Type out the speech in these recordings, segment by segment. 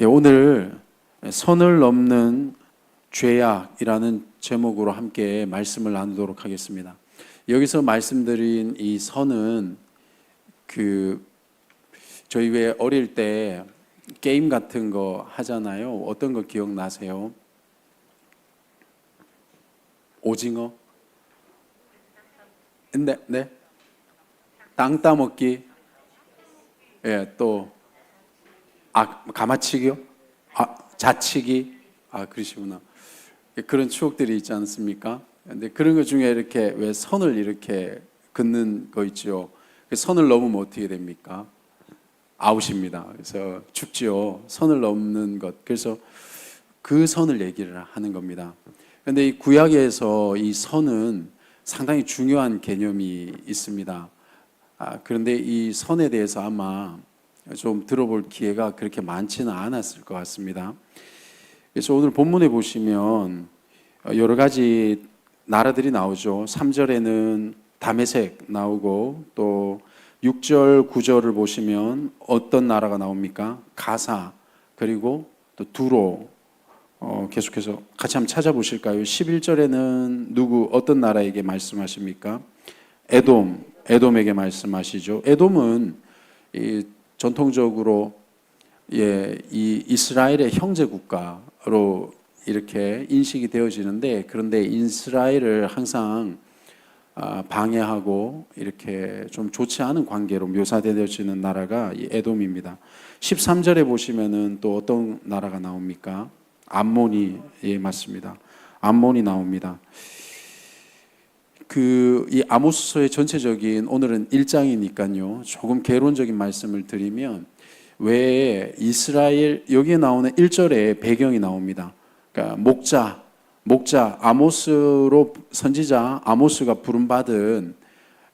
오늘 선을 넘는 죄악이라는 제목으로 함께 말씀을 나누도록 하겠습니다. 여기서 말씀드린 이 선은 저희 왜 어릴 때 게임 같은 거 하잖아요. 어떤 거 기억나세요? 오징어? 네? 땅 따먹기? 예, 또 가마치기요? 자치기? 그러시구나. 그런 추억들이 있지 않습니까? 근데 그런 것 중에 이렇게 왜 선을 이렇게 긋는 거 있죠. 선을 넘으면 어떻게 됩니까? 아웃입니다. 그래서 춥지요. 선을 넘는 것. 그래서 그 선을 얘기를 하는 겁니다. 그런데 이 구약에서 이 선은 상당히 중요한 개념이 있습니다. 그런데 이 선에 대해서 아마 좀 들어볼 기회가 그렇게 많지는 않았을 것 같습니다. 그래서 오늘 본문에 보시면 여러 가지 나라들이 나오죠. 3절에는 다메섹 나오고 또 6절, 9절을 보시면 어떤 나라가 나옵니까? 가사, 그리고 또 두로. 계속해서 같이 한번 찾아보실까요? 11절에는 어떤 나라에게 말씀하십니까? 에돔에게 말씀하시죠. 에돔은 전통적으로 이 이스라엘의 형제 국가로 이렇게 인식이 되어지는데, 그런데 이스라엘을 항상 방해하고 이렇게 좀 좋지 않은 관계로 묘사되어지는 나라가 이 에돔입니다. 13절에 보시면은 또 어떤 나라가 나옵니까? 암몬이, 맞습니다. 암몬이 나옵니다. 이 아모스서의 전체적인, 오늘은 1장이니까요. 조금 개론적인 말씀을 드리면, 왜 이스라엘, 여기에 나오는 1절에 배경이 나옵니다. 그러니까 목자, 아모스로 선지자 아모스가 부름받은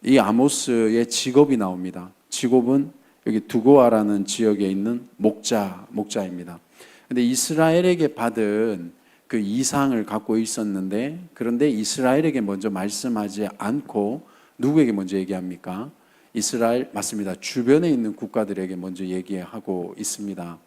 이 아모스의 직업이 나옵니다. 직업은 여기 두고아라는 지역에 있는 목자입니다. 근데 이스라엘에게 받은 그 이상을 갖고 있었는데, 그런데 이스라엘에게 먼저 말씀하지 않고 누구에게 먼저 얘기합니까? 이스라엘, 맞습니다. 주변에 있는 국가들에게 먼저 얘기하고 있습니다.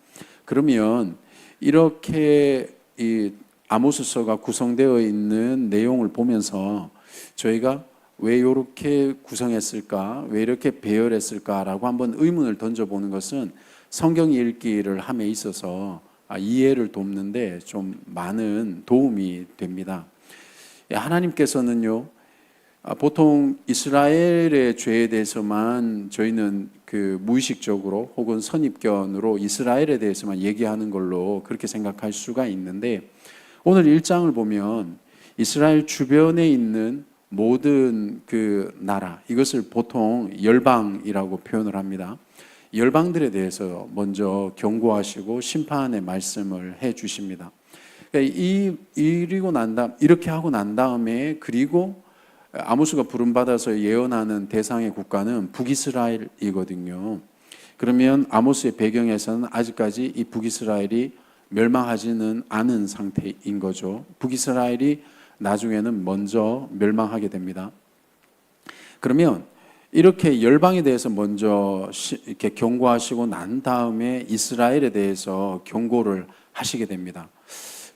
그러면 이렇게 이 아모스서가 구성되어 있는 내용을 보면서 저희가 왜 이렇게 구성했을까? 왜 이렇게 배열했을까라고 한번 의문을 던져보는 것은 성경 읽기를 함에 있어서 이해를 돕는데 좀 많은 도움이 됩니다. 하나님께서는요, 보통 이스라엘의 죄에 대해서만 저희는 무의식적으로 혹은 선입견으로 이스라엘에 대해서만 얘기하는 걸로 그렇게 생각할 수가 있는데, 오늘 1장을 보면 이스라엘 주변에 있는 모든 나라, 이것을 보통 열방이라고 표현을 합니다. 열방들에 대해서 먼저 경고하시고 심판의 말씀을 해 주십니다. 이렇게 하고 난 다음에, 그리고 아모스가 부름받아서 예언하는 대상의 국가는 북이스라엘이거든요. 그러면 아모스의 배경에서는 아직까지 이 북이스라엘이 멸망하지는 않은 상태인 거죠. 북이스라엘이 나중에는 먼저 멸망하게 됩니다. 그러면 이렇게 열방에 대해서 먼저 이렇게 경고하시고 난 다음에 이스라엘에 대해서 경고를 하시게 됩니다.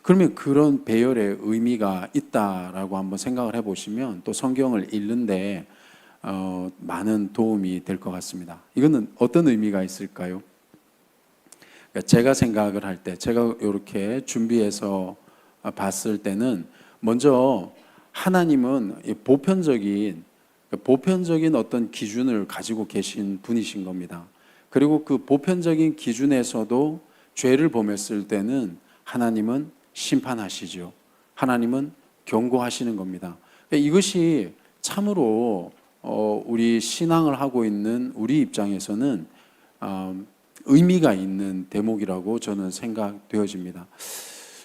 그러면 그런 배열의 의미가 있다라고 한번 생각을 해보시면 또 성경을 읽는데 많은 도움이 될 것 같습니다. 이거는 어떤 의미가 있을까요? 제가 생각을 할 때, 제가 이렇게 준비해서 봤을 때는, 먼저 하나님은 보편적인 어떤 기준을 가지고 계신 분이신 겁니다. 그리고 그 보편적인 기준에서도 죄를 범했을 때는 하나님은 심판하시죠. 하나님은 경고하시는 겁니다. 이것이 참으로 우리 신앙을 하고 있는 우리 입장에서는 의미가 있는 대목이라고 저는 생각되어집니다.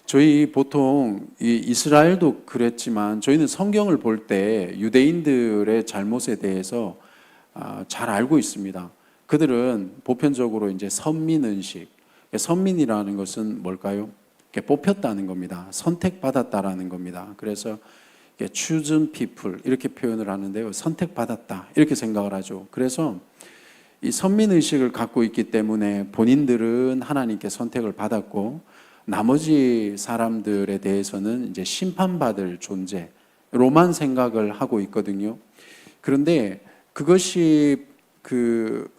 저희 보통 이스라엘도 그랬지만, 저희는 성경을 볼 때 유대인들의 잘못에 대해서 잘 알고 있습니다. 그들은 보편적으로 이제 선민의식, 선민이라는 것은 뭘까요? 뽑혔다는 겁니다. 선택받았다라는 겁니다. 그래서 chosen people 이렇게 표현을 하는데요, 선택받았다 이렇게 생각을 하죠. 그래서 이 선민의식을 갖고 있기 때문에 본인들은 하나님께 선택을 받았고 나머지 사람들에 대해서는 이제 심판받을 존재로만 생각을 하고 있거든요. 그런데 그것이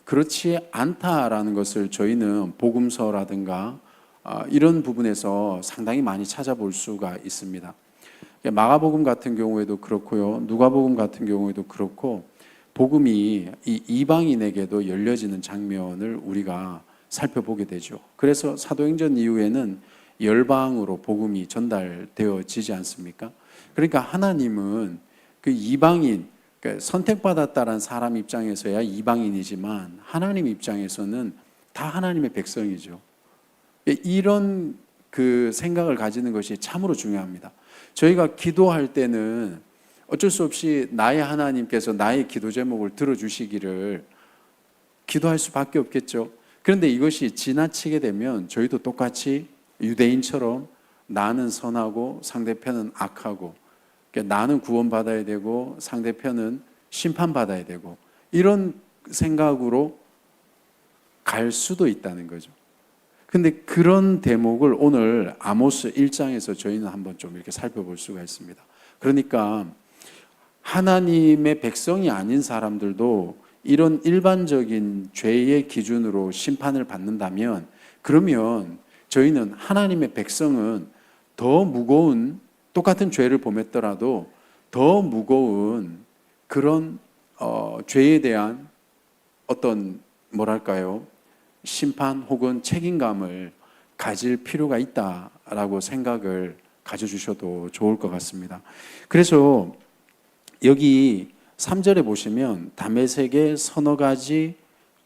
그렇지 않다라는 것을 저희는 복음서라든가 이런 부분에서 상당히 많이 찾아볼 수가 있습니다. 마가복음 같은 경우에도 그렇고요, 누가복음 같은 경우에도 그렇고, 복음이 이 이방인에게도 열려지는 장면을 우리가 살펴보게 되죠. 그래서 사도행전 이후에는 열방으로 복음이 전달되어지지 않습니까? 그러니까 하나님은 그 이방인, 선택받았다는 사람 입장에서야 이방인이지만 하나님 입장에서는 다 하나님의 백성이죠. 이런 그 생각을 가지는 것이 참으로 중요합니다. 저희가 기도할 때는 어쩔 수 없이 나의 하나님께서 나의 기도 제목을 들어주시기를 기도할 수밖에 없겠죠. 그런데 이것이 지나치게 되면 저희도 똑같이 유대인처럼 나는 선하고 상대편은 악하고, 나는 구원받아야 되고 상대편은 심판받아야 되고, 이런 생각으로 갈 수도 있다는 거죠. 근데 그런 대목을 오늘 아모스 1장에서 저희는 한번 좀 이렇게 살펴볼 수가 있습니다. 그러니까 하나님의 백성이 아닌 사람들도 이런 일반적인 죄의 기준으로 심판을 받는다면, 그러면 저희는 하나님의 백성은 더 무거운, 똑같은 죄를 범했더라도 더 무거운 그런 죄에 대한 어떤 뭐랄까요, 심판 혹은 책임감을 가질 필요가 있다라고 생각을 가져주셔도 좋을 것 같습니다. 그래서 여기 3절에 보시면 다메섹의 서너 가지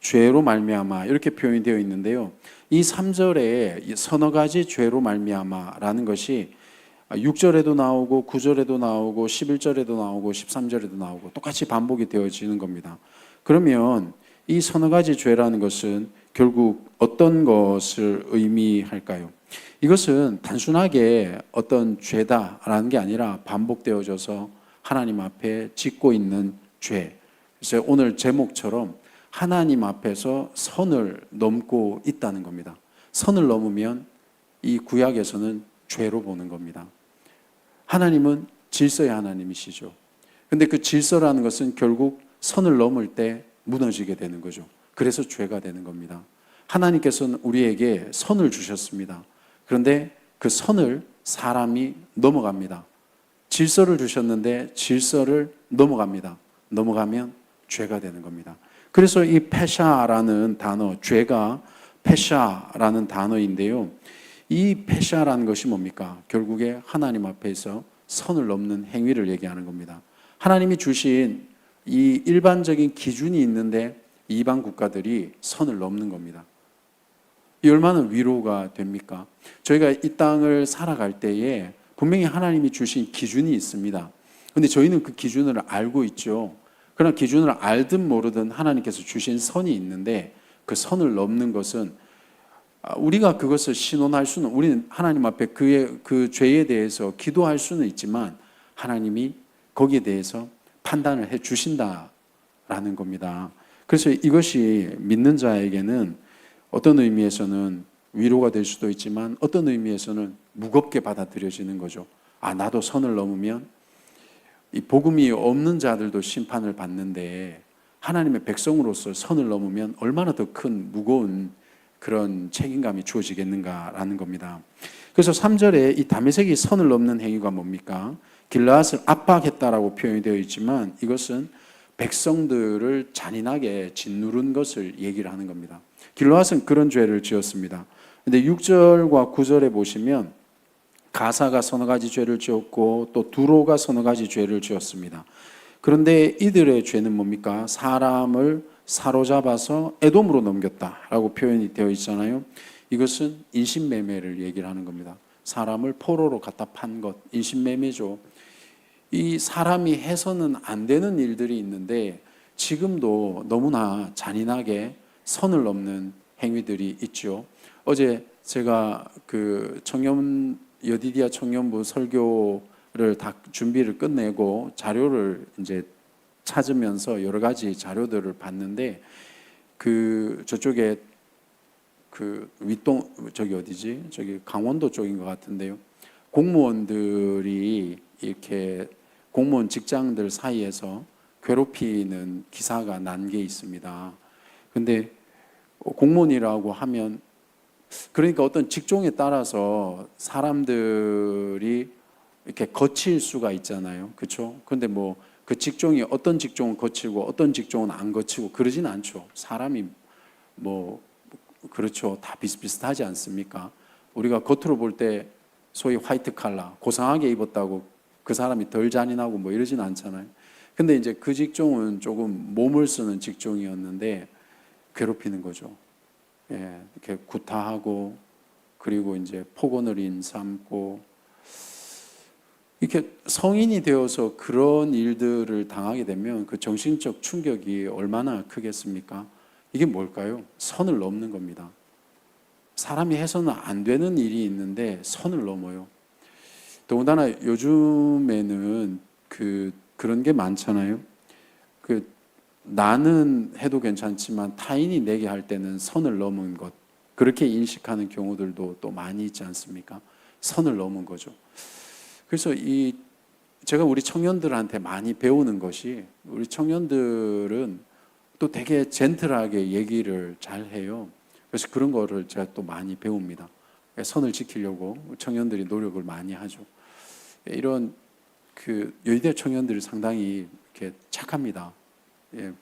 죄로 말미암아 이렇게 표현이 되어 있는데요. 이 3절에 서너 가지 죄로 말미암아라는 것이 6절에도 나오고 9절에도 나오고 11절에도 나오고 13절에도 나오고 똑같이 반복이 되어지는 겁니다. 그러면 이 서너 가지 죄라는 것은 결국 어떤 것을 의미할까요? 이것은 단순하게 어떤 죄다라는 게 아니라 반복되어져서 하나님 앞에 짓고 있는 죄. 그래서 오늘 제목처럼 하나님 앞에서 선을 넘고 있다는 겁니다. 선을 넘으면 이 구약에서는 죄로 보는 겁니다. 하나님은 질서의 하나님이시죠. 근데 그 질서라는 것은 결국 선을 넘을 때 무너지게 되는 거죠. 그래서 죄가 되는 겁니다. 하나님께서는 우리에게 선을 주셨습니다. 그런데 그 선을 사람이 넘어갑니다. 질서를 주셨는데 질서를 넘어갑니다. 넘어가면 죄가 되는 겁니다. 그래서 이 페샤라는 단어, 죄가 페샤라는 단어인데요. 이 페샤라는 것이 뭡니까? 결국에 하나님 앞에서 선을 넘는 행위를 얘기하는 겁니다. 하나님이 주신 이 일반적인 기준이 있는데 이방 국가들이 선을 넘는 겁니다. 이 얼마나 위로가 됩니까? 저희가 이 땅을 살아갈 때에 분명히 하나님이 주신 기준이 있습니다. 그런데 저희는 그 기준을 알고 있죠. 그러나 기준을 알든 모르든 하나님께서 주신 선이 있는데 그 선을 넘는 것은 우리가 그것을 신원할 수는, 우리는 하나님 앞에 그 죄에 대해서 기도할 수는 있지만 하나님이 거기에 대해서 판단을 해 주신다라는 겁니다. 그래서 이것이 믿는 자에게는 어떤 의미에서는 위로가 될 수도 있지만 어떤 의미에서는 무겁게 받아들여지는 거죠. 나도 선을 넘으면 이 복음이 없는 자들도 심판을 받는데 하나님의 백성으로서 선을 넘으면 얼마나 더 큰 무거운 그런 책임감이 주어지겠는가라는 겁니다. 그래서 3절에 이 다메섹이 선을 넘는 행위가 뭡니까? 길르앗을 압박했다라고 표현이 되어 있지만 이것은 백성들을 잔인하게 짓누른 것을 얘기를 하는 겁니다. 길르앗은 그런 죄를 지었습니다. 근데 6절과 9절에 보시면 가사가 서너 가지 죄를 지었고 또 두로가 서너 가지 죄를 지었습니다. 그런데 이들의 죄는 뭡니까? 사람을 사로잡아서 에돔으로 넘겼다라고 표현이 되어 있잖아요. 이것은 인신매매를 얘기를 하는 겁니다. 사람을 포로로 갖다 판 것, 인신매매죠. 이 사람이 해서는 안 되는 일들이 있는데 지금도 너무나 잔인하게 선을 넘는 행위들이 있죠. 어제 제가 그 여디디아 청년부 설교를 다 준비를 끝내고 자료를 이제 찾으면서 여러 가지 자료들을 봤는데 저쪽에 저기 어디지? 저기 강원도 쪽인 것 같은데요. 공무원들이 이렇게 공무원 직장들 사이에서 괴롭히는 기사가 난 게 있습니다. 근데 공무원이라고 하면 그러니까 어떤 직종에 따라서 사람들이 이렇게 거칠 수가 있잖아요. 그렇죠? 근데 뭐 그 직종이 어떤 직종은 거치고 어떤 직종은 안 거치고 그러진 않죠. 사람이 뭐 그렇죠. 다 비슷비슷하지 않습니까? 우리가 겉으로 볼 때 소위 화이트 칼라, 고상하게 입었다고 그 사람이 덜 잔인하고 뭐 이러진 않잖아요. 근데 이제 그 직종은 조금 몸을 쓰는 직종이었는데 괴롭히는 거죠. 예, 이렇게 구타하고 그리고 이제 폭언을 인삼고 이렇게 성인이 되어서 그런 일들을 당하게 되면 그 정신적 충격이 얼마나 크겠습니까? 이게 뭘까요? 선을 넘는 겁니다. 사람이 해서는 안 되는 일이 있는데 선을 넘어요. 더군다나 요즘에는 그런 게 많잖아요. 나는 해도 괜찮지만 타인이 내게 할 때는 선을 넘은 것. 그렇게 인식하는 경우들도 또 많이 있지 않습니까? 선을 넘은 거죠. 그래서 제가 우리 청년들한테 많이 배우는 것이 우리 청년들은 또 되게 젠틀하게 얘기를 잘 해요. 그래서 그런 거를 제가 또 많이 배웁니다. 선을 지키려고 청년들이 노력을 많이 하죠. 이런 여의대 청년들이 상당히 이렇게 착합니다. 예,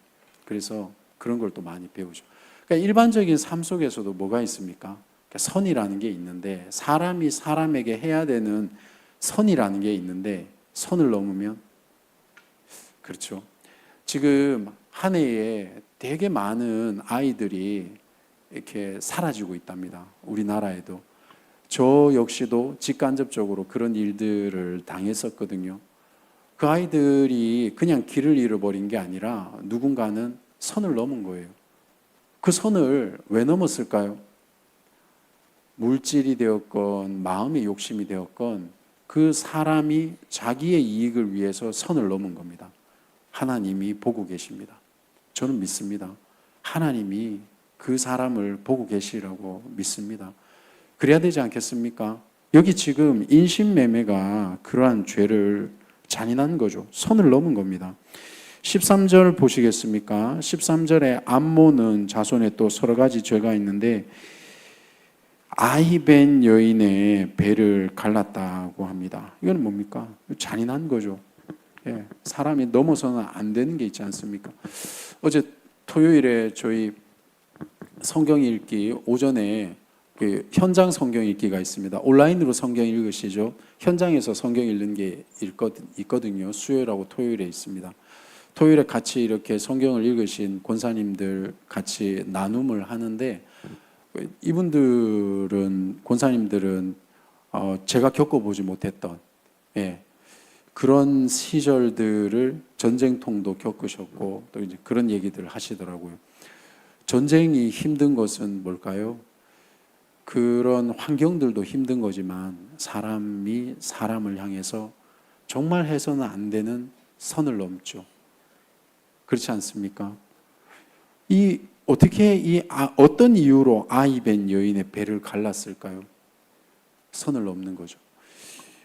그래서 그런 걸 또 많이 배우죠. 그러니까 일반적인 삶 속에서도 뭐가 있습니까? 그러니까 선이라는 게 있는데 사람이 사람에게 해야 되는 선이라는 게 있는데 선을 넘으면 그렇죠. 지금 한 해에 되게 많은 아이들이 이렇게 사라지고 있답니다. 우리나라에도. 저 역시도 직간접적으로 그런 일들을 당했었거든요. 그 아이들이 그냥 길을 잃어버린 게 아니라 누군가는 선을 넘은 거예요. 그 선을 왜 넘었을까요? 물질이 되었건 마음의 욕심이 되었건 그 사람이 자기의 이익을 위해서 선을 넘은 겁니다. 하나님이 보고 계십니다. 저는 믿습니다. 하나님이 그 사람을 보고 계시라고 믿습니다. 그래야 되지 않겠습니까? 여기 지금 인신매매가 그러한 죄를 잔인한 거죠. 선을 넘은 겁니다. 13절 보시겠습니까? 13절에 암몬은 자손에 또 여러 가지 죄가 있는데 아이벤 여인의 배를 갈랐다고 합니다. 이건 뭡니까? 잔인한 거죠. 예, 사람이 넘어서는 안 되는 게 있지 않습니까? 어제 토요일에 저희 성경 읽기 오전에 현장 성경 읽기가 있습니다. 온라인으로 성경 읽으시죠? 현장에서 성경 읽는 게 있거든요. 수요일하고 토요일에 있습니다. 토요일에 같이 이렇게 성경을 읽으신 권사님들 같이 나눔을 하는데 이분들은 권사님들은 제가 겪어보지 못했던 그런 시절들을 전쟁통도 겪으셨고 또 이제 그런 얘기들을 하시더라고요. 전쟁이 힘든 것은 뭘까요? 그런 환경들도 힘든 거지만 사람이 사람을 향해서 정말 해서는 안 되는 선을 넘죠. 그렇지 않습니까? 어떤 이유로 아이벤 여인의 배를 갈랐을까요? 선을 넘는 거죠.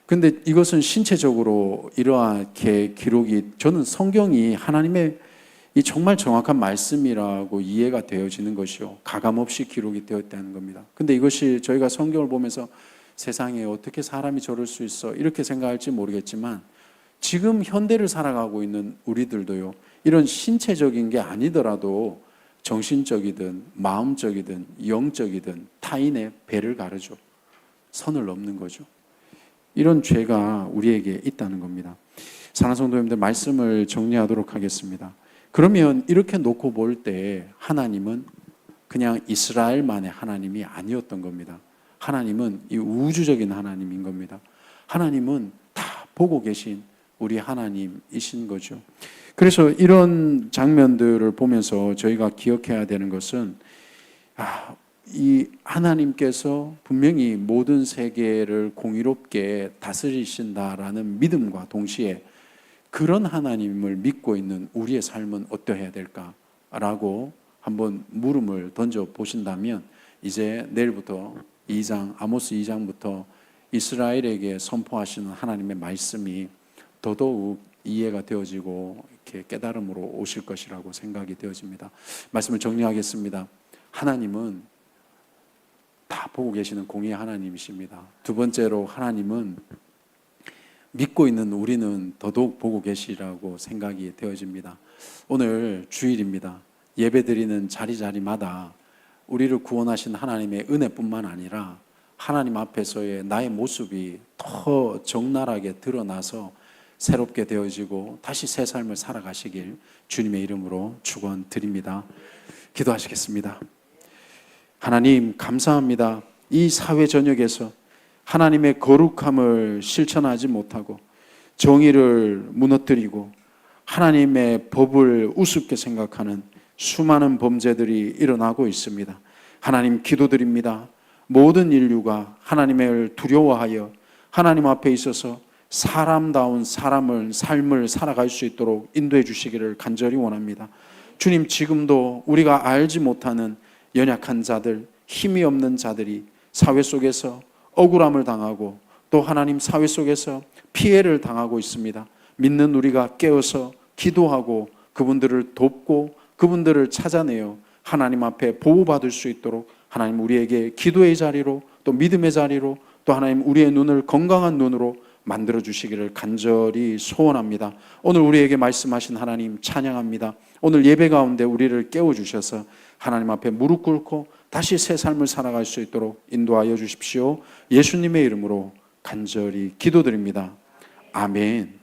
근데 이것은 신체적으로 이러하게 기록이, 저는 성경이 하나님의 이 정말 정확한 말씀이라고 이해가 되어지는 것이요. 가감없이 기록이 되었다는 겁니다. 근데 이것이 저희가 성경을 보면서 세상에 어떻게 사람이 저럴 수 있어? 이렇게 생각할지 모르겠지만 지금 현대를 살아가고 있는 우리들도요. 이런 신체적인 게 아니더라도 정신적이든 마음적이든 영적이든 타인의 배를 가르죠. 선을 넘는 거죠. 이런 죄가 우리에게 있다는 겁니다. 사랑하는 성도님들, 말씀을 정리하도록 하겠습니다. 그러면 이렇게 놓고 볼 때 하나님은 그냥 이스라엘만의 하나님이 아니었던 겁니다. 하나님은 이 우주적인 하나님인 겁니다. 하나님은 다 보고 계신 우리 하나님이신 거죠. 그래서 이런 장면들을 보면서 저희가 기억해야 되는 것은 이 하나님께서 분명히 모든 세계를 공의롭게 다스리신다라는 믿음과 동시에 그런 하나님을 믿고 있는 우리의 삶은 어떠해야 될까라고 한번 물음을 던져 보신다면 이제 내일부터 아모스 2장부터 이스라엘에게 선포하시는 하나님의 말씀이 더더욱 이해가 되어지고 이렇게 깨달음으로 오실 것이라고 생각이 되어집니다. 말씀을 정리하겠습니다. 하나님은 다 보고 계시는 공의의 하나님이십니다. 두 번째로 하나님은 믿고 있는 우리는 더더욱 보고 계시라고 생각이 되어집니다. 오늘 주일입니다. 예배드리는 자리자리마다 우리를 구원하신 하나님의 은혜뿐만 아니라 하나님 앞에서의 나의 모습이 더 적나라하게 드러나서 새롭게 되어지고 다시 새 삶을 살아가시길 주님의 이름으로 축원드립니다. 기도하시겠습니다. 하나님 감사합니다. 이 사회 전역에서 하나님의 거룩함을 실천하지 못하고 정의를 무너뜨리고 하나님의 법을 우습게 생각하는 수많은 범죄들이 일어나고 있습니다. 하나님 기도드립니다. 모든 인류가 하나님을 두려워하여 하나님 앞에 있어서 사람다운 삶을 살아갈 수 있도록 인도해 주시기를 간절히 원합니다. 주님, 지금도 우리가 알지 못하는 연약한 자들, 힘이 없는 자들이 사회 속에서 억울함을 당하고 또 하나님 사회 속에서 피해를 당하고 있습니다. 믿는 우리가 깨어서 기도하고 그분들을 돕고 그분들을 찾아내어 하나님 앞에 보호받을 수 있도록 하나님 우리에게 기도의 자리로 또 믿음의 자리로 또 하나님 우리의 눈을 건강한 눈으로 만들어 주시기를 간절히 소원합니다. 오늘 우리에게 말씀하신 하나님 찬양합니다. 오늘 예배 가운데 우리를 깨워주셔서 하나님 앞에 무릎 꿇고 다시 새 삶을 살아갈 수 있도록 인도하여 주십시오. 예수님의 이름으로 간절히 기도드립니다. 아멘.